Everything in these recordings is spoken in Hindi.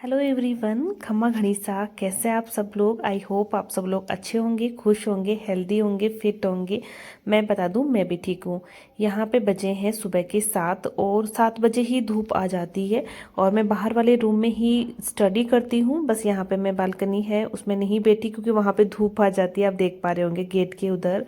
हेलो एवरीवन, खम्मा घड़ीसा। कैसे आप सब लोग? आई होप आप सब लोग अच्छे होंगे, खुश होंगे, हेल्दी होंगे, फिट होंगे। मैं बता दूं, मैं भी ठीक हूँ। यहाँ पे बजे हैं सुबह के 7 और 7 बजे ही धूप आ जाती है। और मैं बाहर वाले रूम में ही स्टडी करती हूँ। बस यहाँ पे मैं बालकनी है उसमें नहीं बैठी क्योंकि वहाँ पे धूप आ जाती है। आप देख पा रहे होंगे गेट के उधर।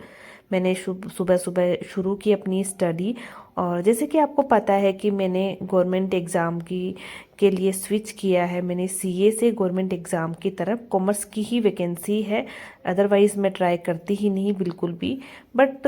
मैंने सुबह सुबह शुरू की अपनी स्टडी। और जैसे कि आपको पता है कि मैंने गवर्नमेंट एग्ज़ाम की के लिए स्विच किया है। मैंने सीए से गवर्नमेंट एग्ज़ाम की तरफ, कॉमर्स की ही वैकेंसी है। अदरवाइज़ मैं ट्राई करती ही नहीं बिल्कुल भी। बट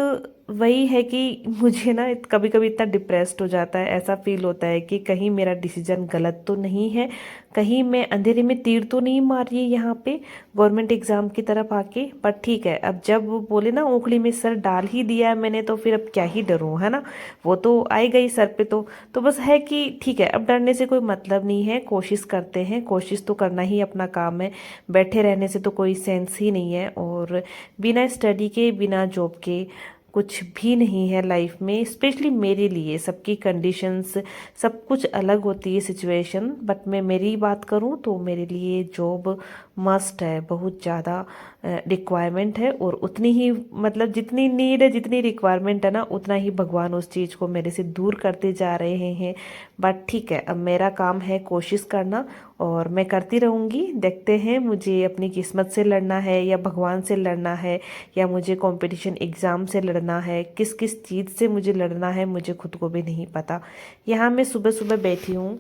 वही है कि मुझे ना कभी कभी इतना डिप्रेस्ड हो जाता है, ऐसा फील होता है कि कहीं मेरा डिसीजन गलत तो नहीं है, कहीं मैं अंधेरे में तीर तो नहीं मार रही यहाँ पे गवर्नमेंट एग्ज़ाम की तरफ आके। पर ठीक है, अब जब वो बोले ना उंगली में सर डाल ही दिया है मैंने, तो फिर अब क्या ही डरूं, है ना। वो तो आई गई सर पे। तो बस है कि ठीक है, अब डरने से कोई मतलब नहीं है। कोशिश करते हैं, कोशिश तो करना ही अपना काम है। बैठे रहने से तो कोई सेंस ही नहीं है। और बिना स्टडी के, बिना जॉब के कुछ भी नहीं है लाइफ में। स्पेशली मेरे लिए सबकी कंडीशंस सब कुछ अलग होती है, सिचुएशन। बट मैं मेरी बात करूं तो मेरे लिए जॉब मस्ट है, बहुत ज़्यादा रिक्वायरमेंट है। और उतनी ही, मतलब जितनी नीड है, जितनी रिक्वायरमेंट है ना, उतना ही भगवान उस चीज़ को मेरे से दूर करते जा रहे हैं। बट ठीक है, अब मेरा काम है कोशिश करना और मैं करती रहूँगी। देखते हैं मुझे अपनी किस्मत से लड़ना है या भगवान से लड़ना है या मुझे कंपटीशन एग्ज़ाम से लड़ना है। किस किस चीज़ से मुझे लड़ना है मुझे खुद को भी नहीं पता। यहाँ मैं सुबह सुबह बैठी हूँ।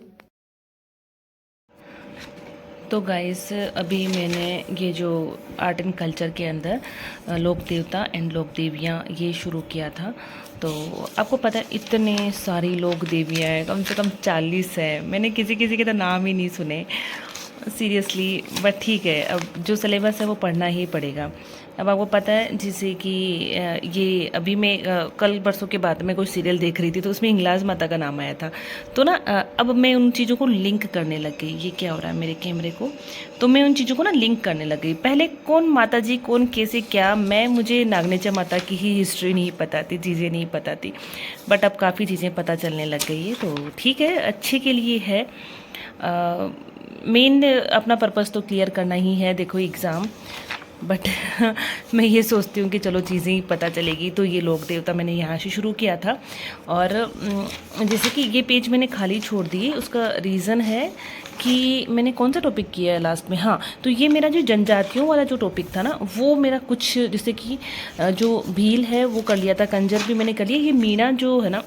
तो गाइस, अभी मैंने ये जो आर्ट एंड कल्चर के अंदर लोक देवता एंड लोक देवियाँ ये शुरू किया था। तो आपको पता है इतने सारी लोक देवियाँ हैं, कम से कम 40 है। मैंने किसी किसी के तो नाम ही नहीं सुने सीरियसली। बट ठीक है, अब जो सिलेबस है वो पढ़ना ही पड़ेगा। अब आपको पता है जैसे कि ये अभी मैं कल परसों के बाद मैं कोई सीरियल देख रही थी तो उसमें हिंगलाज माता का नाम आया था। तो ना अब मैं उन चीज़ों को लिंक करने लग गई। ये क्या हो रहा है मेरे कैमरे को? तो मैं उन चीज़ों को ना लिंक करने लग गई। पहले कौन माता जी, कौन कैसे क्या, मुझे नागनेचा माता की ही हिस्ट्री नहीं पता थी, चीज़ें नहीं पता थी। बट अब काफ़ी चीज़ें पता चलने लग गई है। तो ठीक है, अच्छे के लिए है। मेन अपना पर्पस तो क्लियर करना ही है, देखो एग्ज़ाम। बट मैं ये सोचती हूँ कि चलो चीज़ें ही पता चलेगी। तो ये लोक देवता मैंने यहाँ से शुरू किया था। और जैसे कि ये पेज मैंने खाली छोड़ दिए, उसका रीज़न है कि मैंने कौन सा टॉपिक किया है लास्ट में। हाँ, तो ये मेरा जो जनजातियों वाला जो टॉपिक था ना, वो मेरा कुछ जैसे कि जो भील है वो कर लिया था, कंजर भी मैंने कर लिया। ये मीना जो है ना,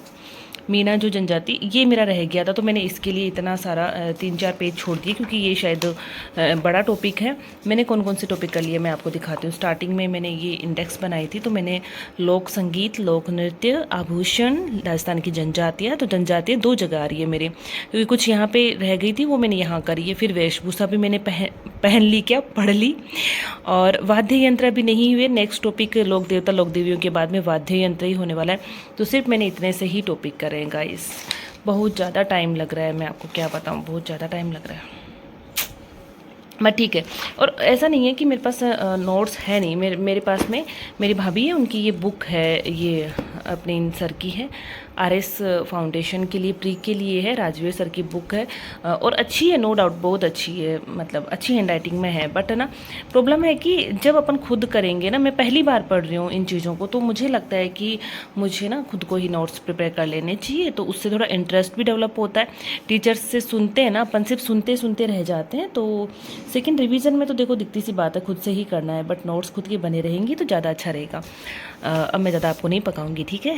मीना जो जनजाति, ये मेरा रह गया था। तो मैंने इसके लिए इतना सारा 3-4 पेज छोड़ दिए क्योंकि ये शायद बड़ा टॉपिक है। मैंने कौन कौन से टॉपिक कर लिए मैं आपको दिखाती हूँ। स्टार्टिंग में मैंने ये इंडेक्स बनाई थी, तो मैंने लोक संगीत, लोक नृत्य, आभूषण, राजस्थान की जनजातियाँ। तो जनजातियाँ 2 जगह आ रही है मेरे, क्योंकि कुछ यहाँ पे रह गई थी वो मैंने यहाँ करी है। फिर वेशभूषा भी मैंने पहन ली, क्या पढ़ ली। और वाद्य यंत्र अभी नहीं हुए। नेक्स्ट टॉपिक लोक देवता लोक देवियों के बाद में वाद्य यंत्र ही होने वाला है। तो सिर्फ मैंने इतने से ही टॉपिक करे हैं गाइस। बहुत ज़्यादा टाइम लग रहा है, मैं आपको क्या बताऊँ, बहुत ज़्यादा टाइम लग रहा है। बट ठीक है। और ऐसा नहीं है कि मेरे पास नोट्स है नहीं। मेरे पास में मेरी भाभी है, उनकी ये बुक है, ये अपने इन सर की है, आरएस फाउंडेशन के लिए, प्री के लिए है, राजवीर सर की बुक है। और अच्छी है, नो डाउट बहुत अच्छी है, मतलब अच्छी हैंड राइटिंग में है। बट ना प्रॉब्लम है कि जब अपन खुद करेंगे ना, मैं पहली बार पढ़ रही हूँ इन चीज़ों को, तो मुझे लगता है कि मुझे ना खुद को ही नोट्स प्रिपेयर कर लेने चाहिए। तो उससे थोड़ा इंटरेस्ट भी डेवलप होता है। टीचर्स से सुनते हैं ना अपन, सिर्फ सुनते सुनते रह जाते हैं। तो सेकंड रिवीजन में तो देखो दिखती सी बात है, खुद से ही करना है। बट नोट्स खुद के बने रहेंगी तो ज़्यादा अच्छा रहेगा। अब मैं ज़्यादा आपको नहीं पकाऊंगी, ठीक है।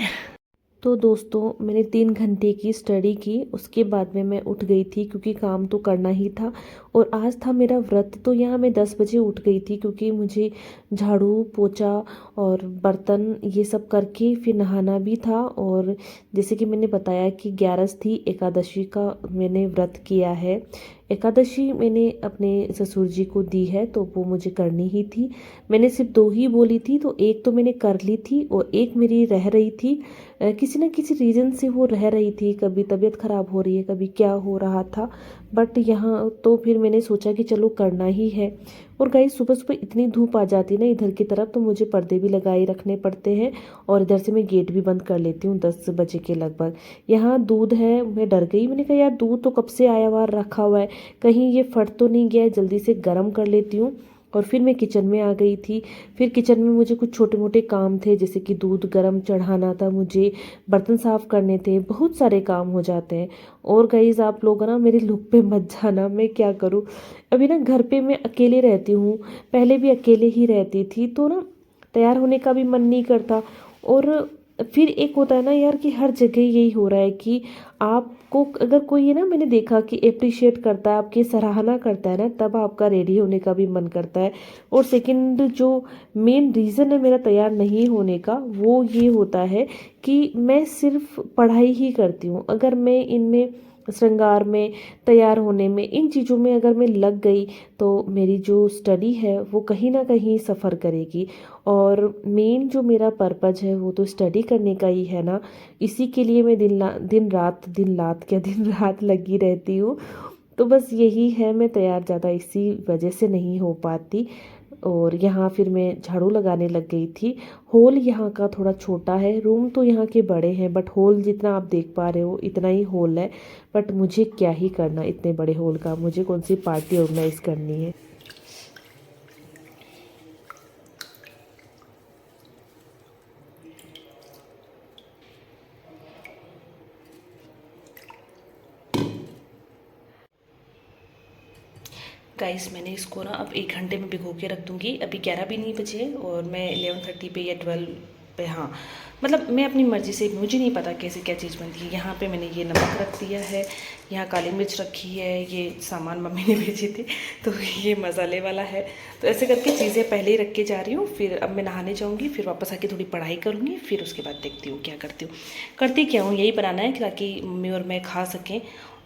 तो दोस्तों, मैंने 3 घंटे की स्टडी की, उसके बाद में मैं उठ गई थी क्योंकि काम तो करना ही था। और आज था मेरा व्रत। तो यहाँ मैं 10 बजे उठ गई थी क्योंकि मुझे झाड़ू पोछा और बर्तन ये सब करके फिर नहाना भी था। और जैसे कि मैंने बताया कि 11 थी, एकादशी का मैंने व्रत किया है। एकादशी मैंने अपने ससुर जी को दी है, तो वो मुझे करनी ही थी। मैंने सिर्फ 2 ही बोली थी, तो एक तो मैंने कर ली थी और एक मेरी रह रही थी। किसी न किसी रीज़न से वो रह रही थी, कभी तबीयत ख़राब हो रही है, कभी क्या हो रहा था। बट यहाँ तो फिर मैंने सोचा कि चलो करना ही है। और गाइस सुबह सुबह इतनी धूप आ जाती है ना इधर की तरफ, तो मुझे पर्दे भी लगाए रखने पड़ते हैं और इधर से मैं गेट भी बंद कर लेती हूँ 10 बजे के लगभग। यहाँ दूध है, मैं डर गई, मैंने कहा यार दूध तो कब से आया हुआ रखा हुआ है, कहीं ये फट तो नहीं गया है, जल्दी से गर्म कर लेती हूँ। और फिर मैं किचन में आ गई थी। फिर किचन में मुझे कुछ छोटे मोटे काम थे, जैसे कि दूध गर्म चढ़ाना था मुझे, बर्तन साफ़ करने थे, बहुत सारे काम हो जाते हैं। और गाइज़ आप लोग ना मेरे लुक पे मत जाना, मैं क्या करूँ, अभी ना घर पे मैं अकेले रहती हूँ, पहले भी अकेले ही रहती थी, तो ना तैयार होने का भी मन नहीं करता। और फिर एक होता है ना यार कि हर जगह यही हो रहा है कि आपको अगर कोई है ना, मैंने देखा कि अप्रिशिएट करता है, आपकी सराहना करता है ना, तब आपका रेडी होने का भी मन करता है। और सेकंड जो मेन रीज़न है मेरा तैयार नहीं होने का, वो ये होता है कि मैं सिर्फ पढ़ाई ही करती हूँ। अगर मैं इनमें श्रृंगार में, तैयार होने में, इन चीज़ों में अगर मैं लग गई तो मेरी जो स्टडी है वो कहीं ना कहीं सफ़र करेगी। और मेन जो मेरा पर्पज़ है वो तो स्टडी करने का ही है ना, इसी के लिए मैं दिन रात लगी रहती हूँ। तो बस यही है, मैं तैयार ज़्यादा इसी वजह से नहीं हो पाती। और यहाँ फिर मैं झाड़ू लगाने लग गई थी। हॉल यहाँ का थोड़ा छोटा है, रूम तो यहाँ के बड़े हैं, बट हॉल जितना आप देख पा रहे हो इतना ही हॉल है। बट मुझे क्या ही करना इतने बड़े हॉल का, मुझे कौन सी पार्टी ऑर्गेनाइज करनी है। गाइस मैंने इसको ना अब 1 घंटे में भिगो के रख दूँगी। अभी 11 भी नहीं बजे और मैं 11:30 पे या 12 पे, हाँ मतलब मैं अपनी मर्ज़ी से, मुझे नहीं पता कैसे क्या चीज़ बनती है। यहाँ पे मैंने ये नमक रख दिया है, यहाँ काली मिर्च रखी है, ये सामान मम्मी ने भेजे थे तो ये मसाले वाला है। तो ऐसे करके चीज़ें पहले ही रख के जा रही हूँ। फिर अब मैं नहाने जाऊँगी, फिर वापस आके थोड़ी पढ़ाई करूँगी, फिर उसके बाद देखती हूँ क्या करती हूँ। करती क्या हूँ, यही बनाना है ताकि मम्मी और मैं खा सकें।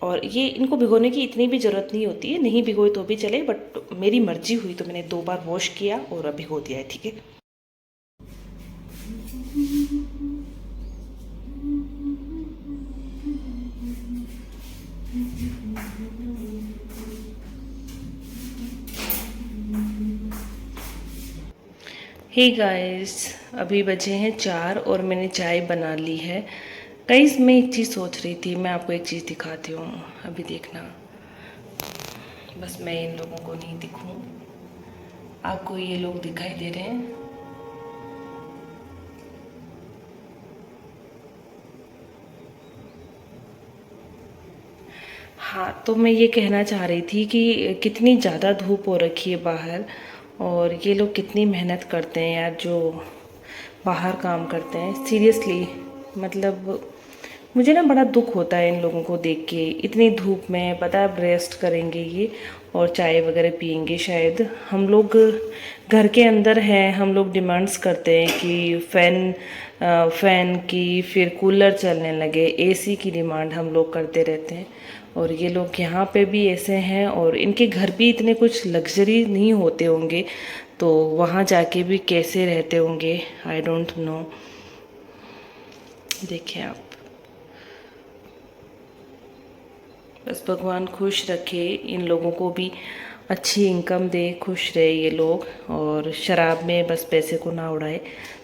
और ये इनको भिगोने की इतनी भी ज़रूरत नहीं होती है, नहीं भिगोए तो भी चले, बट मेरी मर्जी हुई तो मैंने 2 बार वॉश किया और अब भिगो दिया है, ठीक है। हे गाइस, अभी बजे हैं 4 और मैंने चाय बना ली है। गाइस मैं एक चीज़ सोच रही थी, मैं आपको एक चीज़ दिखाती हूँ, अभी देखना। बस मैं इन लोगों को नहीं दिखूँ, आपको ये लोग दिखाई दे रहे हैं। हाँ, तो मैं ये कहना चाह रही थी कि कितनी ज़्यादा धूप हो रखी है बाहर, और ये लोग कितनी मेहनत करते हैं यार जो बाहर काम करते हैं। सीरियसली मतलब मुझे ना बड़ा दुख होता है इन लोगों को देख के, इतनी धूप में। पता है अब रेस्ट करेंगे ये और चाय वगैरह पियेंगे शायद। हम लोग घर के अंदर हैं, हम लोग डिमांड्स करते हैं कि फ़ैन की, फिर कूलर चलने लगे, एसी की डिमांड हम लोग करते रहते हैं। और ये लोग यहाँ पे भी ऐसे हैं, और इनके घर भी इतने कुछ लग्जरी नहीं होते होंगे, तो वहाँ जाके भी कैसे रहते होंगे, आई डोंट नो। देखिए आप, बस भगवान खुश रखे, इन लोगों को भी अच्छी इनकम दे, खुश रहे ये लोग, और शराब में बस पैसे को ना उड़ाए।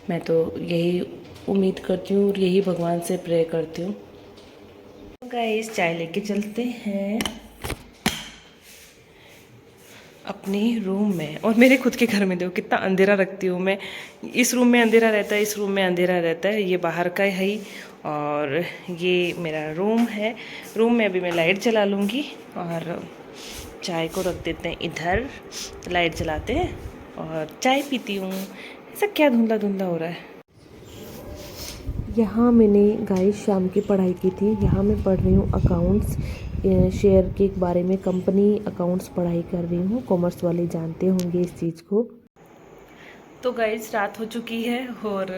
मैं तो यही उम्मीद करती हूँ और यही भगवान से प्रे करती हूँ। गाइस चाय लेके चलते हैं अपने रूम में। और मेरे खुद के घर में देखो कितना अंधेरा रखती हूँ मैं। इस रूम में अंधेरा रहता है, इस रूम में अंधेरा रहता है, ये बाहर का है ही, और ये मेरा रूम है। रूम में अभी मैं लाइट जला लूँगी और चाय को रख देते हैं इधर, लाइट जलाते हैं और चाय पीती हूँ। ऐसा क्या धुंधला धुंधला हो रहा है। यहाँ मैंने गाइस शाम की पढ़ाई की थी। यहाँ मैं पढ़ रही हूँ अकाउंट्स, शेयर के बारे में, कंपनी अकाउंट्स पढ़ाई कर रही हूँ। कॉमर्स वाले जानते होंगे इस चीज़ को। तो गाइस रात हो चुकी है और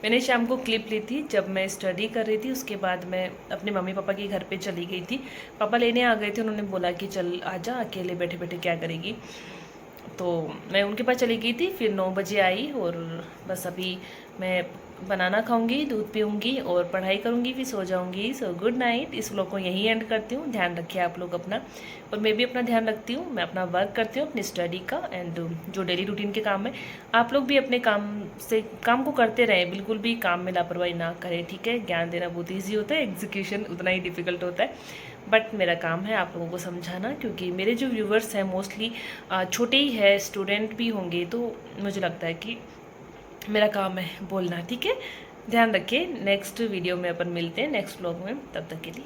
मैंने शाम को क्लिप ली थी जब मैं स्टडी कर रही थी। उसके बाद मैं अपने मम्मी पापा के घर पे चली गई थी। पापा लेने आ गए थे, उन्होंने बोला कि चल आजा, अकेले बैठे बैठे क्या करेगी। तो मैं उनके पास चली गई थी, फिर 9 बजे आई और बस अभी मैं बनाना खाऊंगी, दूध पीऊंगी और पढ़ाई करूंगी, फिर सो जाऊंगी। So good night. इस व्लॉग को यहीं एंड करती हूँ। ध्यान रखिए आप लोग अपना, और मैं भी अपना ध्यान रखती हूँ। मैं अपना वर्क करती हूँ, अपनी स्टडी का, एंड जो डेली रूटीन के काम है आप लोग भी अपने काम को करते रहें। बिल्कुल भी काम में लापरवाही ना करें, ठीक है। ज्ञान देना बहुत ईजी होता है, एग्जीक्यूशन उतना ही डिफिकल्ट होता है। बट मेरा काम है आप लोगों को समझाना, क्योंकि मेरे जो व्यूवर्स हैं मोस्टली छोटे ही है, स्टूडेंट भी होंगे, तो मुझे लगता है कि मेरा काम है बोलना, ठीक है। ध्यान रखिए। नेक्स्ट वीडियो में अपन मिलते हैं, नेक्स्ट व्लॉग में। तब तक के लिए